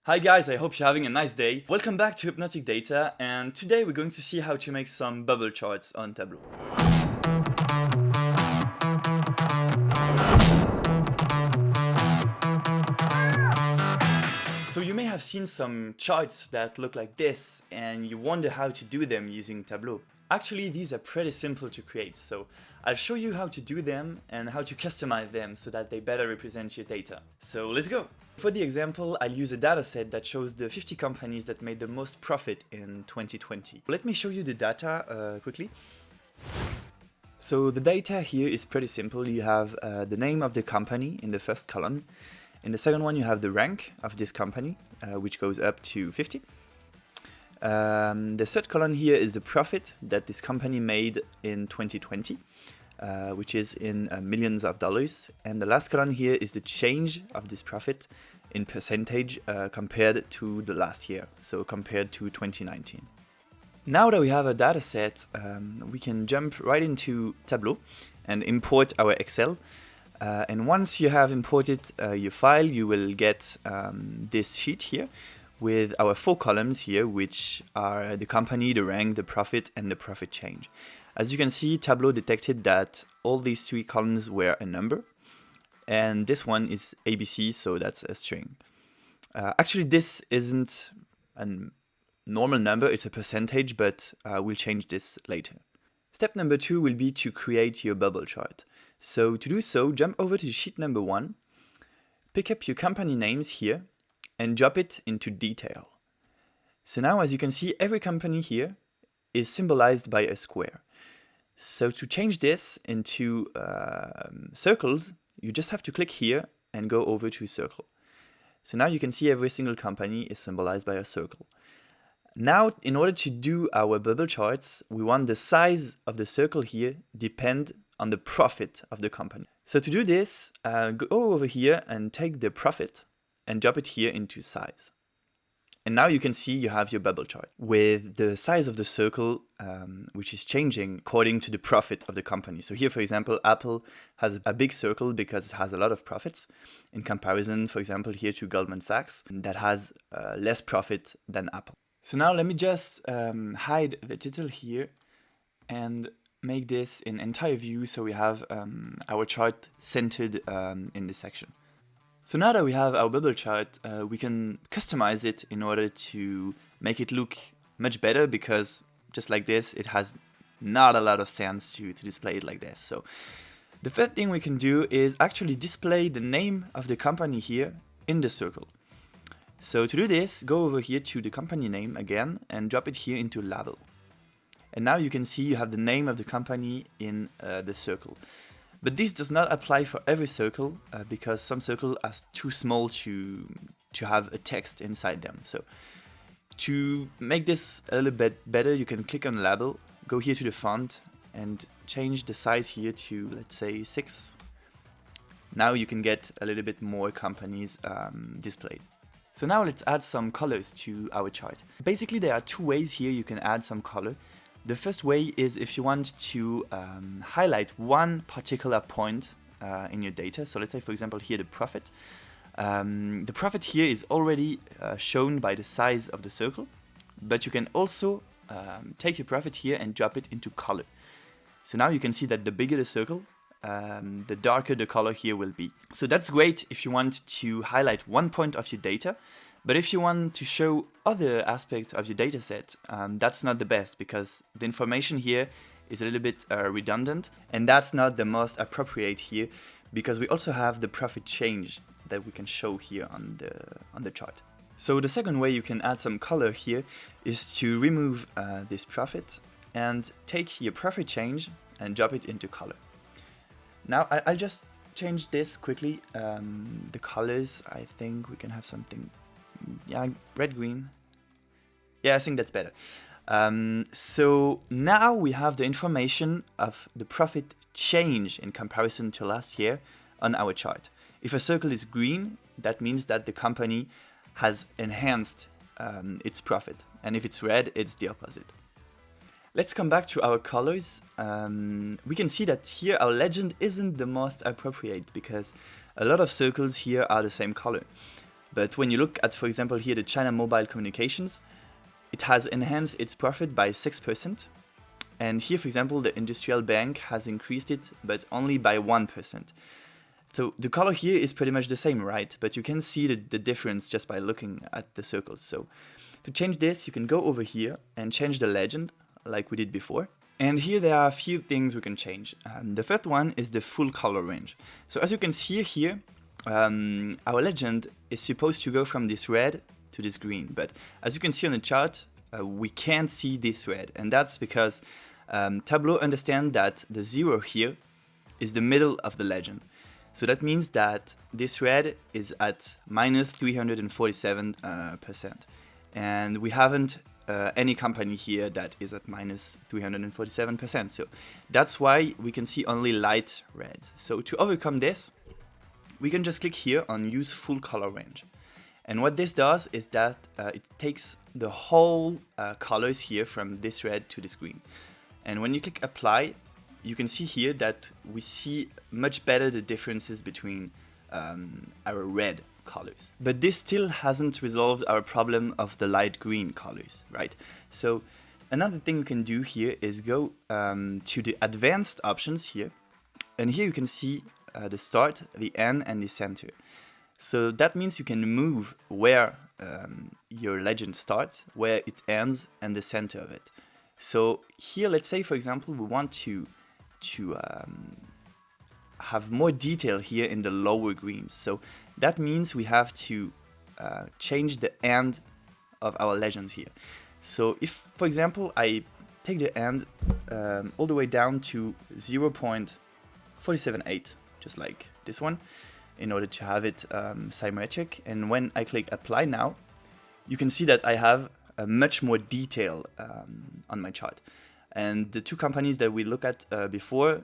Hi guys, I hope you're having a nice day. Welcome back to Hypnotic Data, and today we're going to see how to make some bubble charts on Tableau. So you may have seen some charts that look like this, and you wonder how to do them using Tableau. Actually, these are pretty simple to create, so I'll show you how to do them and how to customize them so that they better represent your data. So let's go! For the example, I'll use a dataset that shows the 50 companies that made the most profit in 2020. Let me show you the data quickly. So the data here is pretty simple. You have the name of the company in the first column. In the second one, you have the rank of this company, which goes up to 50. The third column here is the profit that this company made in 2020, which is in millions of dollars. And the last column here is the change of this profit in percentage compared to the last year, so compared to 2019. Now that we have a data set, we can jump right into Tableau and import our Excel. And once you have imported your file, you will get this sheet here with our 4 columns here, which are the company, the rank, the profit, and the profit change. As you can see, Tableau detected that all these 3 columns were a number, and this one is ABC, so that's a string. Actually, this isn't a normal number, it's a percentage, but we'll change this later. Step number 2 will be to create your bubble chart. So to do so, jump over to sheet number 1, pick up your company names here, and drop it into detail. So now, as you can see, every company here is symbolized by a square. So to change this into circles, you just have to click here and go over to circle. So now you can see every single company is symbolized by a circle. Now, in order to do our bubble charts, we want the size of the circle here depend on the profit of the company. So to do this, go over here and take the profit and drop it here into size. And now you can see you have your bubble chart with the size of the circle, which is changing according to the profit of the company. So here, for example, Apple has a big circle because it has a lot of profits in comparison, for example, here to Goldman Sachs that has less profit than Apple. So now let me just hide the title here and make this in entire view so we have our chart centered in this section. So now that we have our bubble chart, we can customize it in order to make it look much better, because just like this, it has not a lot of sense to display it like this. So the first thing we can do is actually display the name of the company here in the circle. So to do this, go over here to the company name again and drop it here into label. And now you can see you have the name of the company in the circle. But this does not apply for every circle because some circles are too small to have a text inside them. So to make this a little bit better, you can click on label, go here to the font and change the size here to, let's say, 6. Now you can get a little bit more companies displayed. So now let's add some colors to our chart. Basically, there are 2 ways here you can add some color. The first way is if you want to highlight one particular point in your data. So let's say, for example, here the profit. The profit here is already shown by the size of the circle, but you can also take your profit here and drop it into color. So now you can see that the bigger the circle, the darker the color here will be. So that's great if you want to highlight one point of your data, but if you want to show other aspects of your data set, that's not the best, because the information here is a little bit redundant, and that's not the most appropriate here, because we also have the profit change that we can show here on the chart. So the second way you can add some color here is to remove this profit and take your profit change and drop it into color. Now I'll just change this quickly. The colors, I think we can have something, yeah, red, green. Yeah, I think that's better. So now we have the information of the profit change in comparison to last year on our chart. If a circle is green, that means that the company has enhanced its profit. And if it's red, it's the opposite. Let's come back to our colors. We can see that here our legend isn't the most appropriate because a lot of circles here are the same color. But when you look at, for example, here the China Mobile Communications, it has enhanced its profit by 6%. And here, for example, the Industrial Bank has increased it, but only by 1%. So the color here is pretty much the same, right? But you can see the difference just by looking at the circles. So to change this, you can go over here and change the legend like we did before. And here there are a few things we can change. The first one is the full color range. So as you can see here, our legend is supposed to go from this red to this green. But as you can see on the chart, we can't see this red. And that's because Tableau understands that the 0 here is the middle of the legend. So that means that this red is at minus 347%. And we haven't any company here that is at minus 347%. So that's why we can see only light red. So to overcome this, we can just click here on use full color range. And what this does is that it takes the whole colors here from this red to this green. And when you click apply, you can see here that we see much better the differences between our red colors. But this still hasn't resolved our problem of the light green colors, right? So another thing we can do here is go to the advanced options here. And here you can see the start, the end, and the center. So that means you can move where your legend starts, where it ends, and the center of it. So here, let's say, for example, we want to have more detail here in the lower greens. So that means we have to change the end of our legend here. So if, for example, I take the end all the way down to 0.478, just like this one, in order to have it symmetric. And when I click apply now, you can see that I have much more detail on my chart. And the two companies that we looked at before,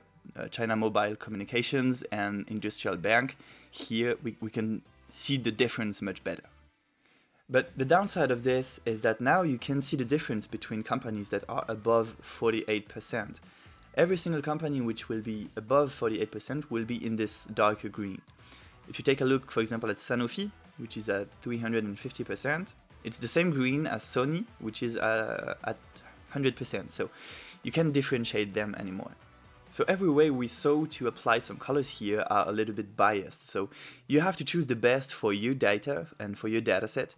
China Mobile Communications and Industrial Bank, here we can see the difference much better. But the downside of this is that now you can see the difference between companies that are above 48%. Every single company which will be above 48% will be in this darker green. If you take a look, for example, at Sanofi, which is at 350%, it's the same green as Sony, which is at 100%. So you can't differentiate them anymore. So every way we saw to apply some colors here are a little bit biased. So you have to choose the best for your data and for your dataset.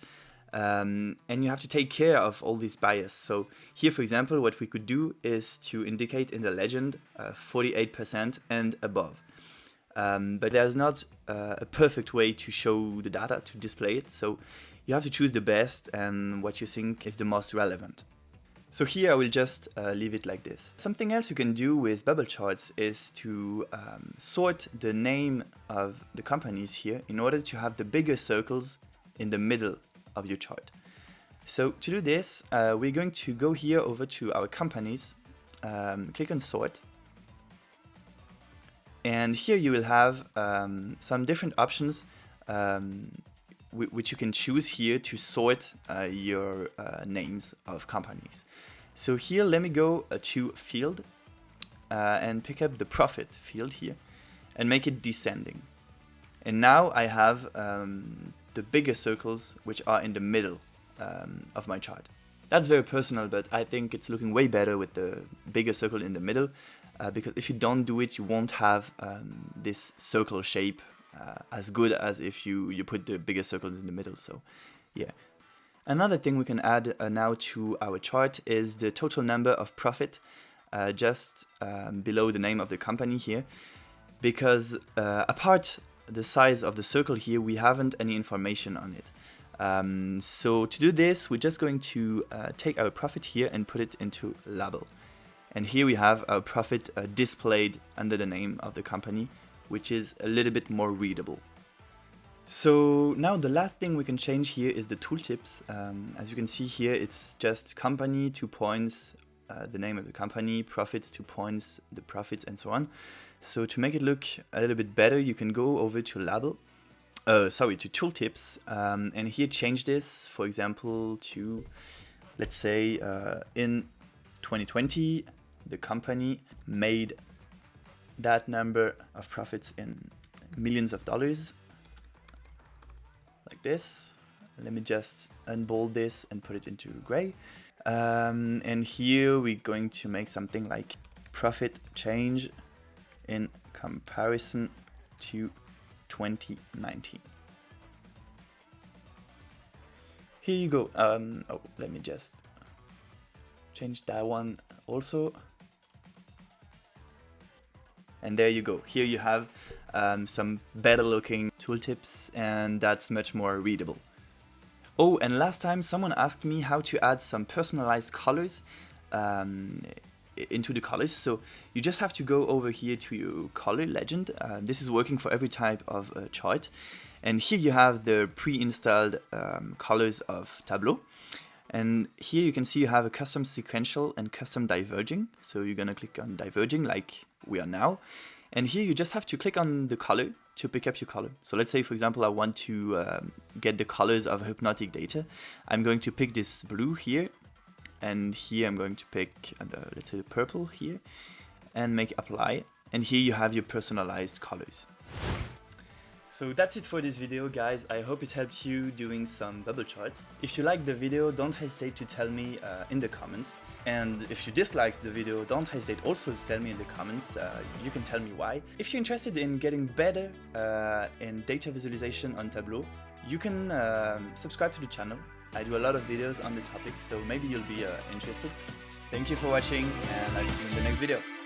And you have to take care of all these bias. So here, for example, what we could do is to indicate in the legend 48% and above. But there's not a perfect way to show the data, to display it. So you have to choose the best and what you think is the most relevant. So here I will just leave it like this. Something else you can do with bubble charts is to sort the name of the companies here in order to have the bigger circles in the middle of your chart. So to do this, we're going to go here over to our companies, click on sort. And here you will have some different options which you can choose here to sort your names of companies. So here, let me go to field and pick up the profit field here and make it descending. And now I have the bigger circles which are in the middle of my chart. That's very personal, but I think it's looking way better with the bigger circle in the middle because if you don't do it, you won't have this circle shape as good as if you put the bigger circles in the middle. So yeah. Another thing we can add now to our chart is the total number of profit just below the name of the company here, because apart the size of the circle here, we haven't any information on it. So to do this, we're just going to take our profit here and put it into label. And here we have our profit displayed under the name of the company, which is a little bit more readable. So now the last thing we can change here is the tooltips. As you can see here, it's just company, 2 points, the name of the company, profits, 2 points, the profits, and so on. So to make it look a little bit better, you can go over to label, to tooltips, and here change this, for example, to, let's say, in 2020, the company made that number of profits in millions of dollars, like like this. Let me just unbold this and put it into gray. And here we're going to make something like profit change in comparison to 2019. Here you go. Oh, let me just change that one also. And there you go. Here you have some better looking tooltips, and that's much more readable. Oh, and last time someone asked me how to add some personalized colors into the colors. So you just have to go over here to your color legend. This is working for every type of chart. And here you have the pre-installed colors of Tableau. And here you can see you have a custom sequential and custom diverging. So you're gonna click on diverging like we are now. And here you just have to click on the color to pick up your color. So let's say, for example, I want to get the colors of Hypntic data. I'm going to pick this blue here. And here I'm going to pick, let's say, the purple here. And make apply. And here you have your personalized colors. So that's it for this video, guys. I hope it helped you doing some bubble charts. If you liked the video, don't hesitate to tell me in the comments. And if you disliked the video, don't hesitate also to tell me in the comments. You can tell me why. If you're interested in getting better in data visualization on Tableau, you can subscribe to the channel. I do a lot of videos on the topic, so maybe you'll be interested. Thank you for watching, and I'll see you in the next video.